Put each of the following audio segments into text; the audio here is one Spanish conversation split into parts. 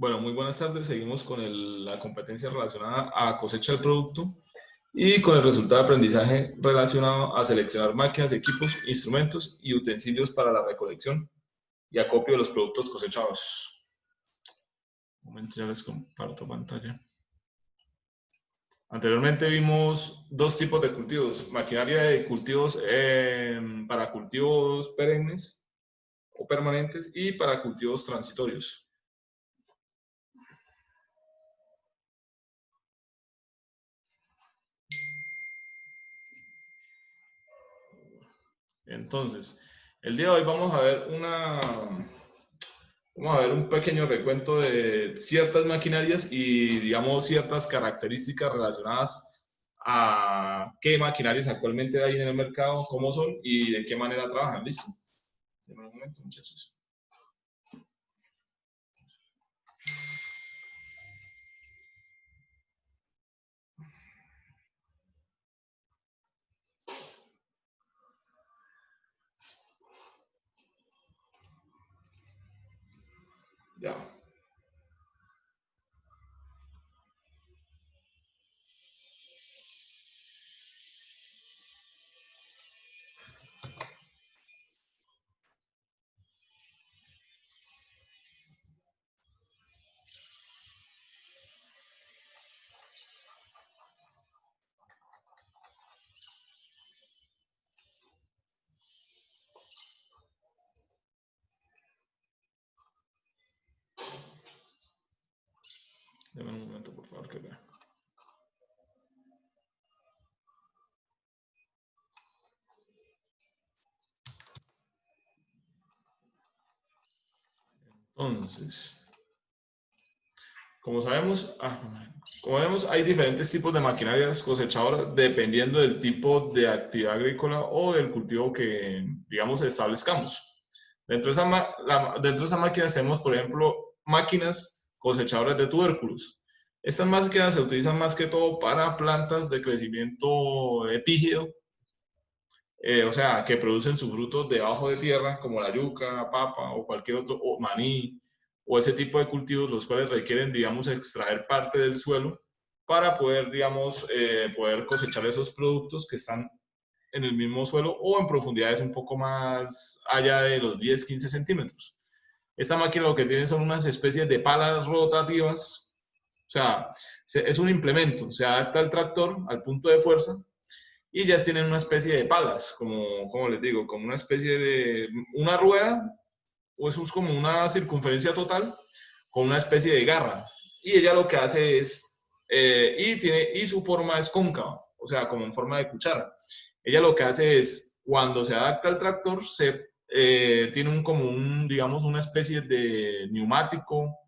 Bueno, muy buenas tardes. Seguimos con la competencia relacionada a cosecha del producto y con el resultado de aprendizaje relacionado a seleccionar máquinas, equipos, instrumentos y utensilios para la recolección y acopio de los productos cosechados. Un momento, ya les comparto pantalla. Anteriormente vimos dos tipos de cultivos: maquinaria de cultivos para cultivos perennes o permanentes y para cultivos transitorios. Entonces, el día de hoy vamos a ver un pequeño recuento de ciertas maquinarias y, digamos, ciertas características relacionadas a qué maquinarias actualmente hay en el mercado, cómo son y de qué manera trabajan. ¿Listo? Denme un momento, muchachos. Ya. Denme un momento, por favor, que vea. Entonces, como sabemos, como vemos, hay diferentes tipos de maquinarias cosechadoras dependiendo del tipo de actividad agrícola o del cultivo que, digamos, establezcamos. Dentro de esas máquinas tenemos, por ejemplo, máquinas cosechadoras de tubérculos. Estas máquinas se utilizan más que todo para plantas de crecimiento epígeo, o sea, que producen sus frutos debajo de tierra, como la yuca, papa o cualquier otro, o maní, o ese tipo de cultivos, los cuales requieren, digamos, extraer parte del suelo para poder, digamos, poder cosechar esos productos que están en el mismo suelo o en profundidades un poco más allá de los 10-15 centímetros. Esta máquina lo que tiene son unas especies de palas rotativas, o sea, es un implemento, se adapta al tractor, al punto de fuerza, y ellas tienen una especie de palas, como les digo, como una especie de una rueda, o eso es como una circunferencia total, con una especie de garra. Y ella lo que hace es, y su forma es cóncava, o sea, como en forma de cuchara. Ella lo que hace es, cuando se adapta al tractor, tiene digamos, una especie de neumático,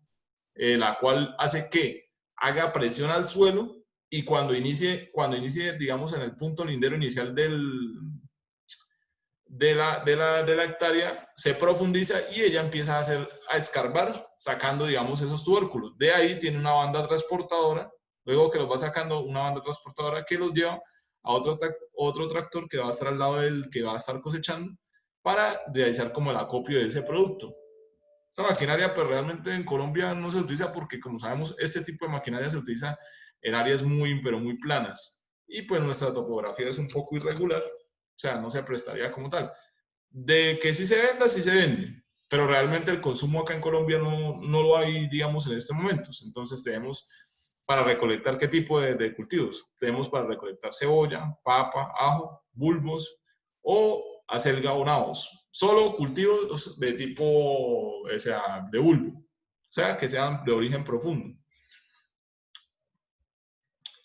la cual hace que haga presión al suelo y cuando inicie, digamos, en el punto lindero inicial de la hectárea, se profundiza y ella empieza a escarbar, sacando, digamos, esos tubérculos. De ahí tiene una banda transportadora, luego que los va sacando, una banda transportadora que los lleva a otro tractor que va a estar al lado del que va a estar cosechando para realizar como el acopio de ese producto. Esta maquinaria, pues realmente en Colombia no se utiliza porque, como sabemos, este tipo de maquinaria se utiliza en áreas muy, pero muy planas. Y pues nuestra topografía es un poco irregular, o sea, no se prestaría como tal. De que sí se venda, sí se vende, pero realmente el consumo acá en Colombia no lo hay, digamos, en estos momentos. Entonces tenemos para recolectar qué tipo de cultivos. Tenemos para recolectar cebolla, papa, ajo, bulbos o acelga o nabos. Solo cultivos de tipo, o sea, de bulbo, o sea, que sean de origen profundo.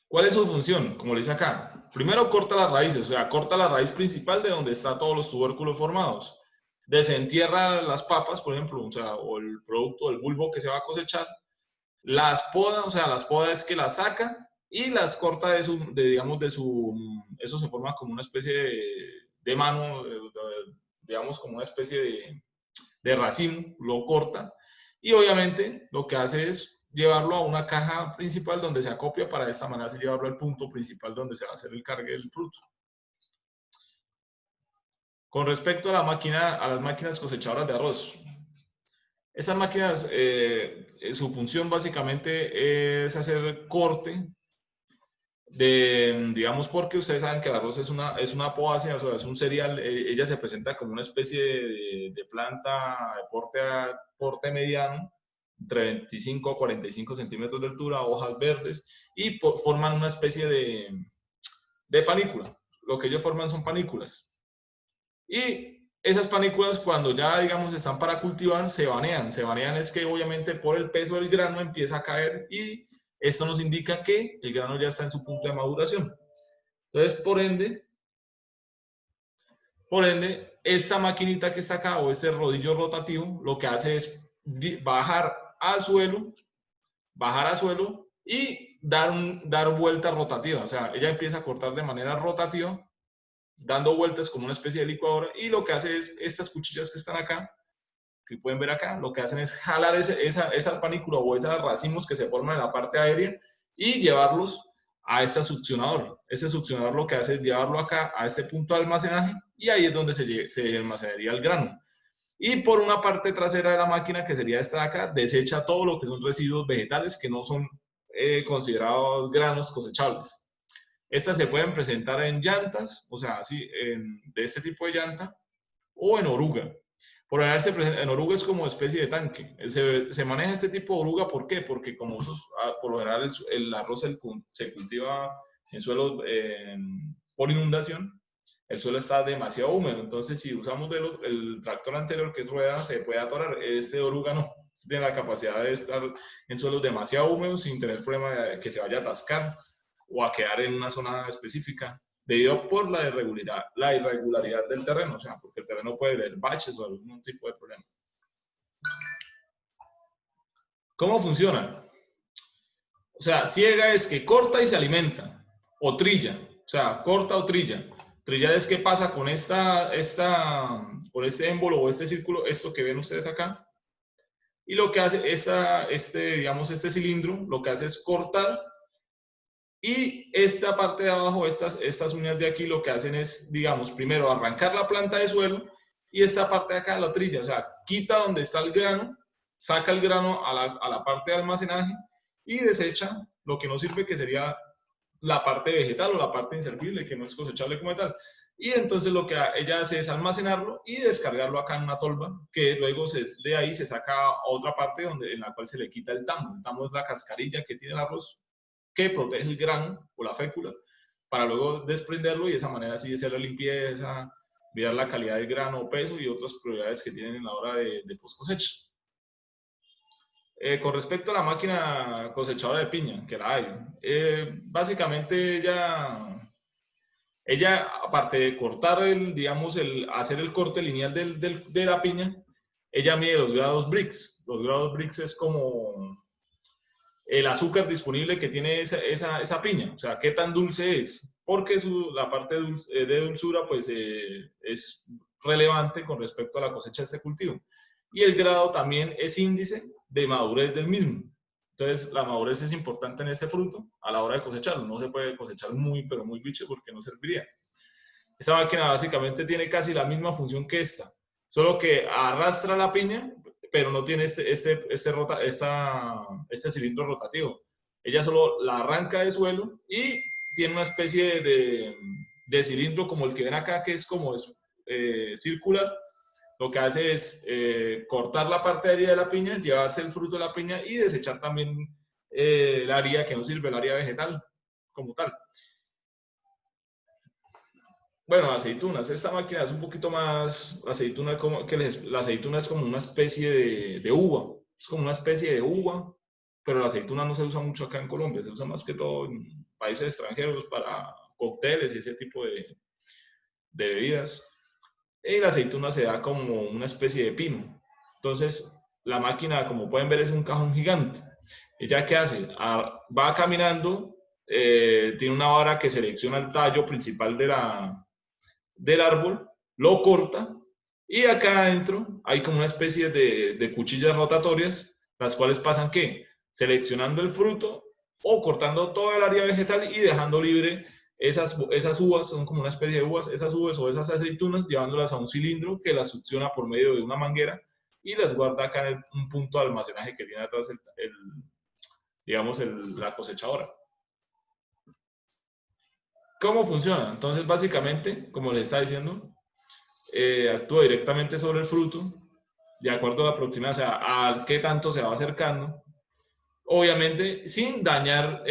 ¿Cuál es su función? Como le dice acá. Primero corta las raíces, o sea, corta la raíz principal de donde están todos los tubérculos formados. Desentierra las papas, por ejemplo, o sea, o el producto, el bulbo que se va a cosechar. Las poda, o sea, las poda es que las saca y las corta digamos, eso se forma como una especie de mano, digamos, como una especie de racimo, lo corta y obviamente lo que hace es llevarlo a una caja principal donde se acopia para de esta manera así llevarlo al punto principal donde se va a hacer el cargue del fruto. Con respecto a las máquinas cosechadoras de arroz, Estas máquinas, su función básicamente es hacer corte digamos, porque ustedes saben que el arroz es una poácea, o sea, es un cereal. Ella se presenta como una especie de planta de porte mediano, entre 25 a 45 centímetros de altura, hojas verdes, y forman una especie de panícula. Lo que ellos forman son panículas. Y esas panículas, cuando ya, digamos, están para cultivar, se banean. Se banean es que obviamente por el peso del grano empieza a caer, y esto nos indica que el grano ya está en su punto de maduración. Entonces, por ende, esta maquinita que está acá, o este rodillo rotativo, lo que hace es bajar al suelo y dar vueltas rotativas. O sea, ella empieza a cortar de manera rotativa, dando vueltas como una especie de licuadora, y lo que hace es, estas cuchillas que están acá, que pueden ver acá, lo que hacen es jalar esa panícula o esos racimos que se forman en la parte aérea y llevarlos a este succionador. Este succionador lo que hace es llevarlo acá a este punto de almacenaje, y ahí es donde se almacenaría el grano. Y por una parte trasera de la máquina, que sería esta de acá, desecha todo lo que son residuos vegetales que no son considerados granos cosechables. Estas se pueden presentar en llantas, o sea, así, de este tipo de llanta, o en oruga. Por general se presenta, en oruga es como especie de tanque. Se maneja este tipo de oruga, ¿por qué? Porque como por lo general el arroz se cultiva en suelos por inundación, el suelo está demasiado húmedo. Entonces, si usamos el tractor anterior, que es rueda, se puede atorar. Este de oruga no. Este tiene la capacidad de estar en suelos demasiado húmedos sin tener problema de que se vaya a atascar o a quedar en una zona específica, debido por la irregularidad del terreno, o sea, porque el terreno puede tener baches o algún tipo de problema. ¿Cómo funciona? O sea, ciega es que corta y se alimenta, o trilla, o sea, corta o trilla. Trillar es que pasa con con este émbolo o este círculo, esto que ven ustedes acá, y lo que hace digamos, este cilindro, lo que hace es cortar. Y esta parte de abajo, estas uñas de aquí, lo que hacen es, digamos, primero arrancar la planta de suelo, y esta parte de acá la trilla, o sea, quita donde está el grano, saca el grano a la parte de almacenaje y desecha lo que no sirve, que sería la parte vegetal o la parte inservible, que no es cosechable como tal. Y entonces lo que ella hace es almacenarlo y descargarlo acá en una tolva, que luego de ahí se saca a otra parte en la cual se le quita el tamo. El tamo es la cascarilla que tiene el arroz, que protege el grano o la fécula, para luego desprenderlo, y de esa manera sí hacer la limpieza, mirar la calidad del grano, peso y otras propiedades que tienen en la hora de post cosecha. Con respecto a la máquina cosechadora de piña, que la hay, básicamente ella, aparte de cortar, digamos, hacer el corte lineal de la piña, ella mide los grados Brix. Los grados Brix es como el azúcar disponible que tiene esa piña, o sea, qué tan dulce es, porque la parte de dulzura pues es relevante con respecto a la cosecha de este cultivo. Y el grado también es índice de madurez del mismo. Entonces, la madurez es importante en este fruto a la hora de cosecharlo. No se puede cosechar muy, pero muy biche, porque no serviría. Esta máquina básicamente tiene casi la misma función que esta, solo que arrastra la piña, pero no tiene este cilindro rotativo. Ella solo la arranca de suelo y tiene una especie de cilindro como el que ven acá, que es como circular. Lo que hace es cortar la parte de aérea de la piña, llevarse el fruto de la piña y desechar también la haría que no sirve, el área vegetal como tal. Bueno, aceitunas. Esta máquina es un poquito más, la aceituna es como una especie de uva. Es como una especie de uva, pero la aceituna no se usa mucho acá en Colombia. Se usa más que todo en países extranjeros para cócteles y ese tipo de bebidas. Y la aceituna se da como una especie de pino. Entonces, la máquina, como pueden ver, es un cajón gigante. ¿Ella qué hace? Va caminando, tiene una vara que selecciona el tallo principal del árbol, lo corta, y acá adentro hay como una especie de cuchillas rotatorias, las cuales pasan, ¿qué? Seleccionando el fruto o cortando toda el área vegetal y dejando libre esas uvas. Son como una especie de uvas, esas uvas o esas aceitunas, llevándolas a un cilindro que las succiona por medio de una manguera y las guarda acá en un punto de almacenaje que tiene atrás digamos, la cosechadora. ¿Cómo funciona? Entonces, básicamente, como les está diciendo, actúa directamente sobre el fruto, de acuerdo a la proximidad, o sea, a qué tanto se va acercando, obviamente sin dañar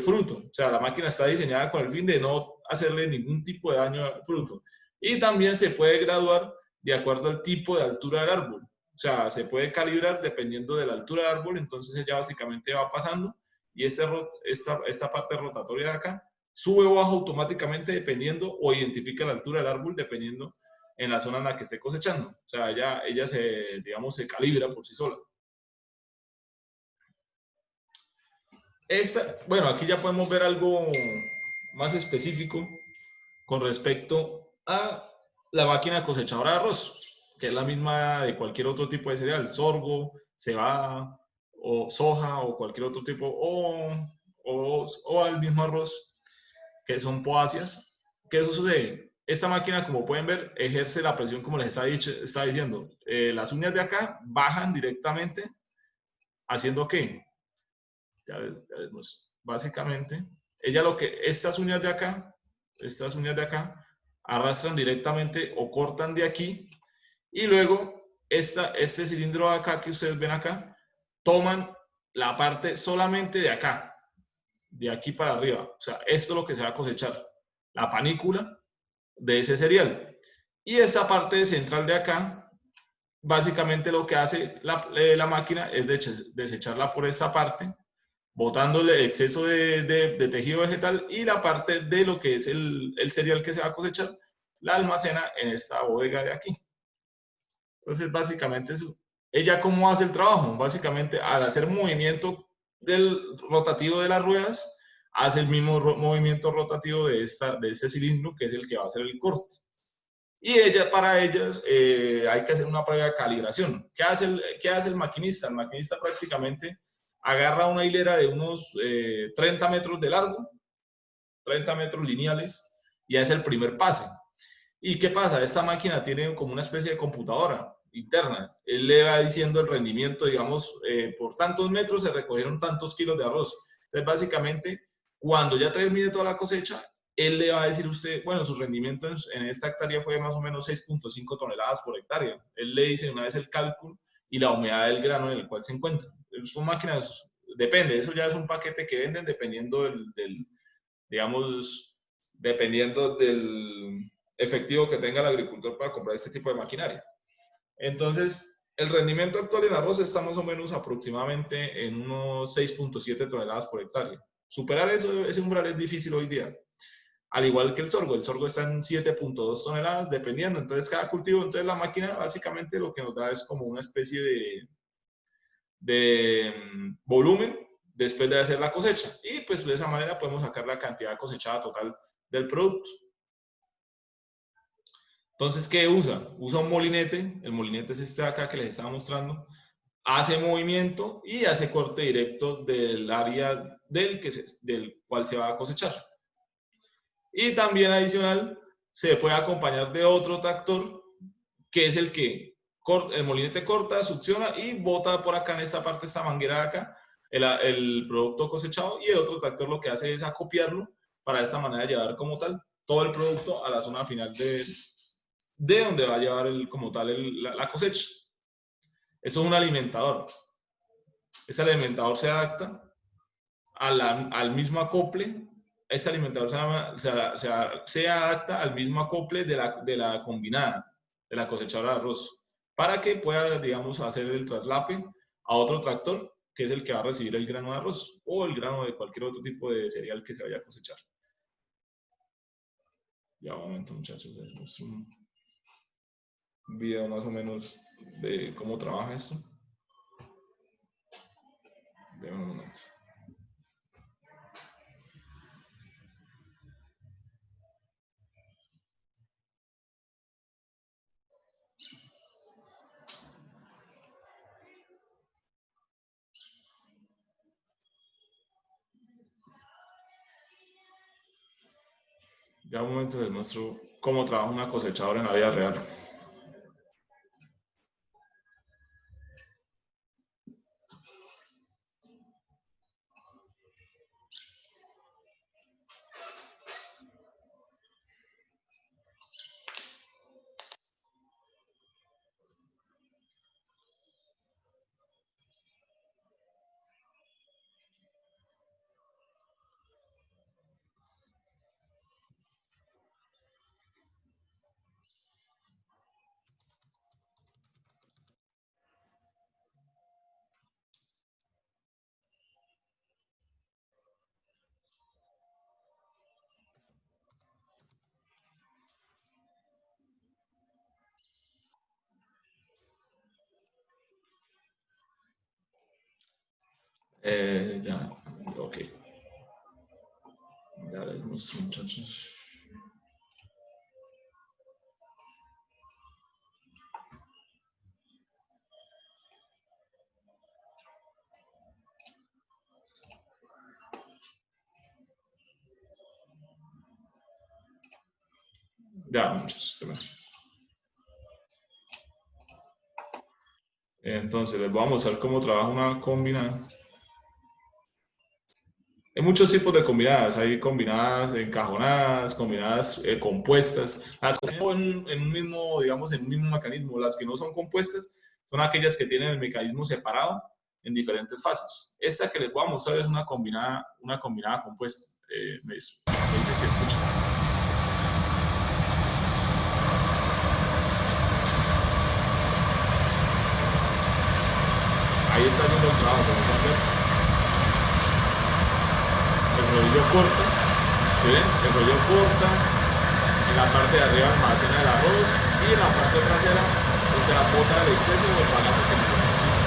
fruto. O sea, la máquina está diseñada con el fin de no hacerle ningún tipo de daño al fruto. Y también se puede graduar de acuerdo al tipo de altura del árbol. O sea, se puede calibrar dependiendo de la altura del árbol, entonces ella básicamente va pasando y esta parte rotatoria de acá sube o baja automáticamente dependiendo o identifica la altura del árbol dependiendo en la zona en la que esté cosechando. O sea, ella se, digamos, se calibra por sí sola. Bueno, aquí ya podemos ver algo más específico con respecto a la máquina cosechadora de arroz, que es la misma de cualquier otro tipo de cereal, sorgo, cebada, o soja, o cualquier otro tipo, o al mismo arroz, que son poáceas. ¿Qué sucede? Esta máquina, como pueden ver, ejerce la presión, como les está diciendo. Las uñas de acá bajan directamente, ¿haciendo qué? Pues, básicamente, estas uñas de acá, arrastran directamente o cortan de aquí y luego este cilindro de acá que ustedes ven acá, toman la parte solamente de aquí para arriba. O sea, esto es lo que se va a cosechar, la panícula de ese cereal. Y esta parte central de acá, básicamente lo que hace la máquina es desecharla por esta parte, botándole exceso de tejido vegetal y la parte de lo que es el cereal que se va a cosechar, la almacena en esta bodega de aquí. Entonces, básicamente, ella cómo hace el trabajo, básicamente al hacer movimiento del rotativo de las ruedas, hace el mismo movimiento rotativo de este cilindro, que es el que va a hacer el corte. Y para ellas hay que hacer una prueba de calibración. ¿Qué hace el maquinista? El maquinista prácticamente agarra una hilera de unos 30 metros de largo, 30 metros lineales, y hace el primer pase. ¿Y qué pasa? Esta máquina tiene como una especie de computadora interna. Él le va diciendo el rendimiento, digamos, por tantos metros se recogieron tantos kilos de arroz. Entonces, básicamente, cuando ya termine toda la cosecha, él le va a decir a usted, bueno, su rendimiento en esta hectárea fue más o menos 6.5 toneladas por hectárea. Él le dice una vez el cálculo y la humedad del grano en el cual se encuentra. Son máquinas, depende, eso ya es un paquete que venden dependiendo digamos, dependiendo del efectivo que tenga el agricultor para comprar este tipo de maquinaria. Entonces, el rendimiento actual en arroz está más o menos aproximadamente en unos 6.7 toneladas por hectárea. Superar ese umbral es difícil hoy día. Al igual que el sorgo está en 7.2 toneladas, dependiendo. Entonces, cada cultivo, entonces la máquina básicamente lo que nos da es como una especie de volumen después de hacer la cosecha. Y pues de esa manera podemos sacar la cantidad cosechada total del producto. Entonces, ¿qué usa? Usa un molinete. El molinete es este de acá que les estaba mostrando. Hace movimiento y hace corte directo del área del cual se va a cosechar. Y también adicional, se puede acompañar de otro tractor, que es el que el molinete corta, succiona y bota por acá en esta parte, esta manguera de acá, el producto cosechado, y el otro tractor lo que hace es acopiarlo para de esta manera llevar como tal todo el producto a la zona final de donde va a llevar como tal la cosecha. Eso es un alimentador. Ese alimentador se adapta al mismo acople. Ese alimentador se adapta al mismo acople de la combinada, de la cosechadora de arroz, para que pueda, digamos, hacer el traslape a otro tractor, que es el que va a recibir el grano de arroz o el grano de cualquier otro tipo de cereal que se vaya a cosechar. Ya un momento, muchachos, les muestro un video más o menos de cómo trabaja esto. De un momento. Ya un momento les muestro cómo trabaja una cosechadora en la vida real. Ya, ok. Ya les muestro, muchachos. Ya, muchachos. Entonces, les voy a mostrar cómo trabaja una combinada. Hay muchos tipos de combinadas. Hay combinadas encajonadas, combinadas compuestas. Las en un mismo, digamos, en un mismo mecanismo. Las que no son compuestas son aquellas que tienen el mecanismo separado en diferentes fases. Esta que les voy a mostrar es una combinada compuesta. Me dice si escuchan. Ahí está yendo el trabajo, como pueden ver. El rodillo corta, ¿sí ven? El rodillo corta, en la parte de arriba almacena el arroz y en la parte trasera se la bota el exceso o el bagaje que no se necesita.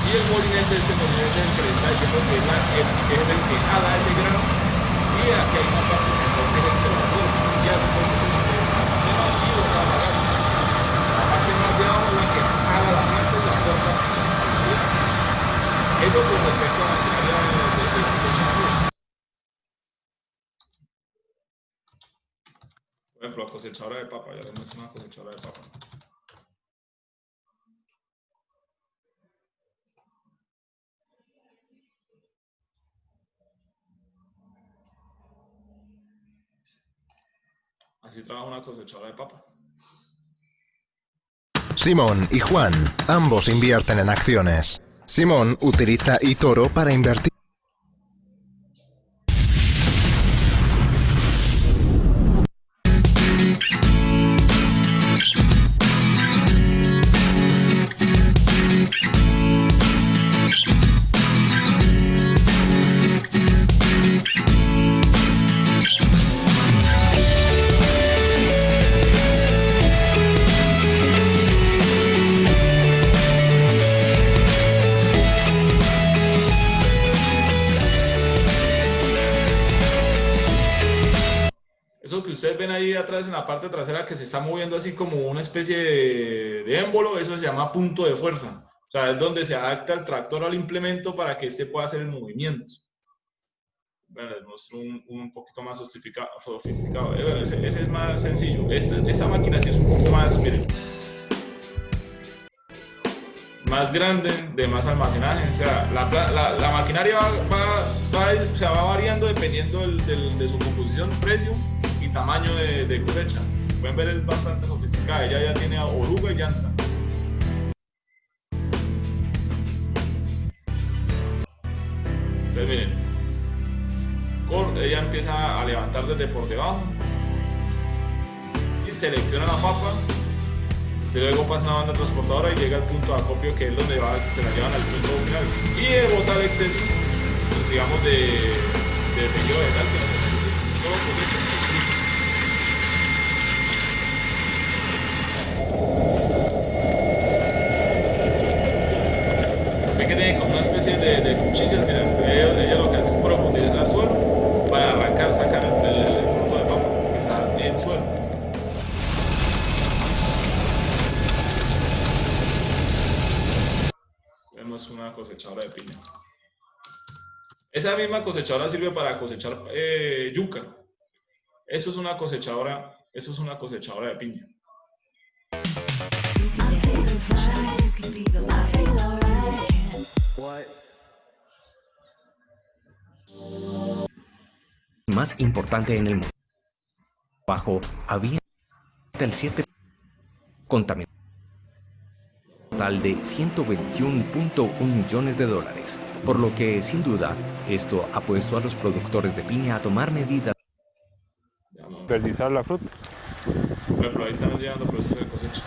Y el molinete, este molinete es el que le está diciendo que es el que jala ese grano, y aquí hay una parte central que es el que lo hace, y hace todo lo que se almacena y bota la gasa. La parte más de abajo es la que jala la planta y la corta. Eso con respecto a la maquinaria de cosecha. Por ejemplo, la cosechadora de papa, ya les muestro una cosechadora de papa. Así trabaja una cosechadora de papa. Simón y Juan, ambos invierten en acciones. Simón utiliza eToro para invertir. Eso que ustedes ven ahí atrás en la parte trasera que se está moviendo así como una especie de émbolo, eso se llama punto de fuerza. O sea, es donde se adapta el tractor al implemento para que éste pueda hacer el movimiento. Bueno, les muestro un poquito más sofisticado. Ese es más sencillo. Esta máquina sí es un poco más, miren, más grande, de más almacenaje. O sea, la maquinaria va variando dependiendo de su composición, precio y tamaño de cosecha. Pueden ver, es bastante sofisticada. Ella ya tiene oruga y llanta. Entonces miren, ella empieza a levantar desde por debajo y selecciona la papa, y luego pasa una banda transportadora y llega al punto de acopio, que es donde se la llevan al punto final, y bota el exceso, digamos, de pello vegetal que no se necesita. Todo cosecha. Ve que tiene como una especie de cuchillas. Miren, ella lo que hace es profundizar el suelo para arrancar, sacar el fruto de papa que está en el suelo. Vemos una cosechadora de piña. Esa misma cosechadora sirve para cosechar yuca. Eso es una cosechadora de piña. Más importante en el mundo. Bajo había el 7 contaminación total de 121.1 millones de dólares, por lo que sin duda esto ha puesto a los productores de piña a tomar medidas. Desperdiciar la fruta. Por ejemplo, ahí están llegando procesos de cosecha.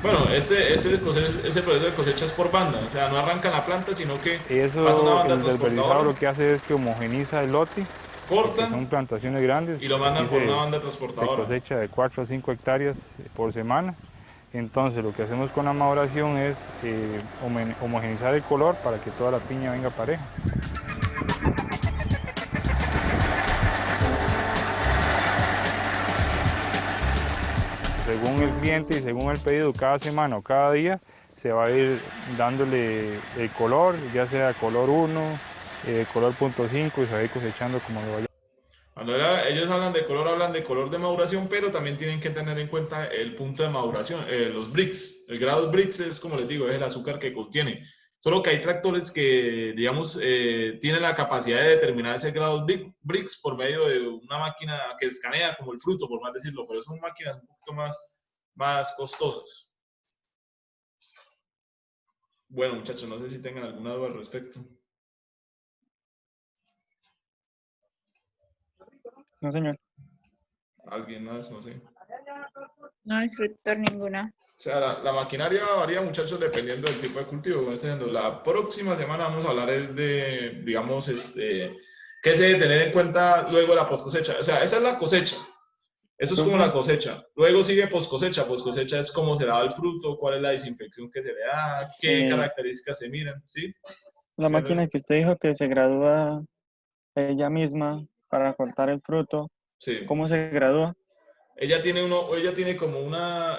Bueno, ese proceso de cosecha es por banda, o sea, no arranca la planta, sino que Y eso, pasa una banda el transportadora. desperdiciado lo que hace es que homogeniza el lote cortan son plantaciones grandes. y lo mandan por una banda Se transportadora. cosecha de 4 a 5 hectáreas por semana. Entonces lo que hacemos con la maduración es homogeneizar el color para que toda la piña venga pareja. Según el cliente y según el pedido, cada semana o cada día se va a ir dándole el color, ya sea color 1, color .5, y se va a ir cosechando como lo vaya. Cuando ellos hablan de color de maduración, pero también tienen que tener en cuenta el punto de maduración, los Brix. El grado Brix es, como les digo, es el azúcar que contiene. Solo que hay tractores que, digamos, tienen la capacidad de determinar ese grado Brix por medio de una máquina que escanea como el fruto, por más decirlo, pero son máquinas un poquito más costosas. Bueno, muchachos, no sé si tengan alguna duda al respecto. No, señor. ¿Alguien más? No sé. No, instructor, ninguna. O sea, la maquinaria varía, muchachos, dependiendo del tipo de cultivo. La próxima semana vamos a hablar de, digamos, qué se debe tener en cuenta luego de la post cosecha. O sea, esa es la cosecha. Eso es como la cosecha. Luego sigue post cosecha. Post cosecha es cómo se da el fruto, cuál es la desinfección que se le da, qué características se miran, ¿sí? La máquina que usted dijo que se gradúa ella misma para cortar el fruto, Sí. ¿cómo se gradúa? Ella tiene como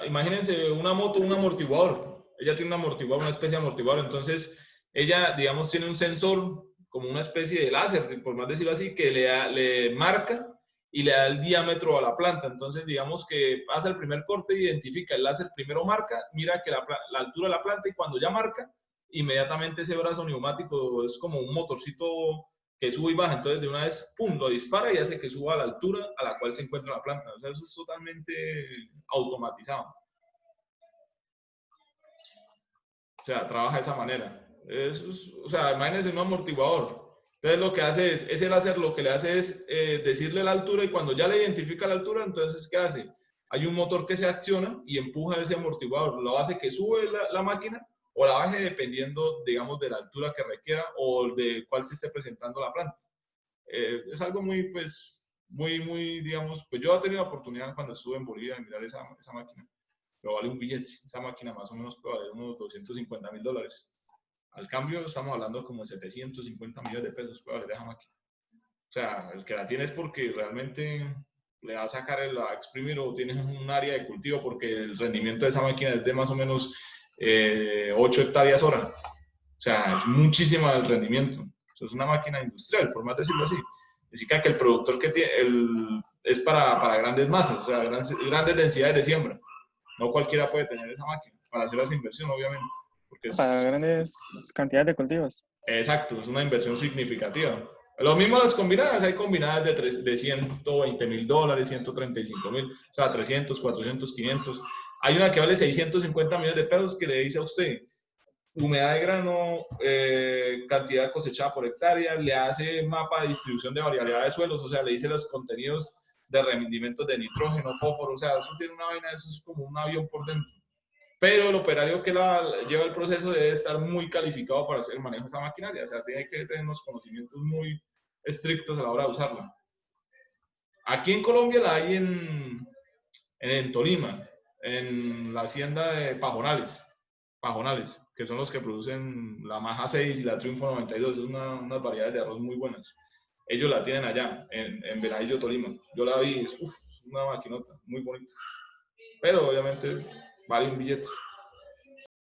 imagínense una moto, un amortiguador. Ella tiene un amortiguador, una especie de amortiguador. Entonces, ella, digamos, tiene un sensor, como una especie de láser, por más decirlo así, que le marca y le da el diámetro a la planta. Entonces, digamos que pasa el primer corte, identifica el láser, primero marca, mira que la altura de la planta, y cuando ya marca, inmediatamente ese brazo neumático es como un motorcito que sube y baja, entonces de una vez, pum, lo dispara y hace que suba a la altura a la cual se encuentra la planta. O sea, eso es totalmente automatizado. O sea, trabaja de esa manera. O sea, imagínense un amortiguador. Entonces lo que hace es, ese láser lo que le hace es decirle la altura, y cuando ya le identifica la altura, entonces ¿qué hace? Hay un motor que se acciona y empuja ese amortiguador. Lo hace que sube la máquina o la baje dependiendo, digamos, de la altura que requiera o de cuál se esté presentando la planta. Es algo muy, digamos, pues yo he tenido la oportunidad cuando estuve en Bolivia de mirar esa máquina, pero vale un billete. Esa máquina más o menos puede valer unos $250.000. Al cambio estamos hablando como de 750 millones de pesos puede valer esa máquina. O sea, el que la tiene es porque realmente le va a sacar, a exprimir, o tienes un área de cultivo, porque el rendimiento de esa máquina es de más o menos 8 hectáreas hora. O sea, es muchísimo el rendimiento. O sea, es una máquina industrial, por más decirlo así. Significa que el productor que tiene es para grandes masas, o sea, grandes densidades de siembra. No cualquiera puede tener esa máquina para hacer esa inversión, obviamente. Porque Para grandes cantidades de cultivos. Exacto, es una inversión significativa. Lo mismo las combinadas, hay combinadas de $120.000, $135.000, o sea, 300, 400, 500. Hay una que vale 650 millones de pesos que le dice a usted humedad de grano, cantidad cosechada por hectárea, le hace mapa de distribución de variabilidad de suelos, o sea, le dice los contenidos de rendimientos de nitrógeno, fósforo, o sea, eso tiene una vaina, eso es como un avión por dentro. Pero el operario que lleva el proceso debe estar muy calificado para hacer el manejo de esa maquinaria, o sea, tiene que tener unos conocimientos muy estrictos a la hora de usarla. Aquí en Colombia la hay en Tolima, en la hacienda de Pajonales, que son los que producen la Maja 6 y la Triunfo 92, son unas variedades de arroz muy buenas. Ellos la tienen allá, en Venadillo, Tolima. Yo la vi, es una maquinota, muy bonita. Pero obviamente vale un billete.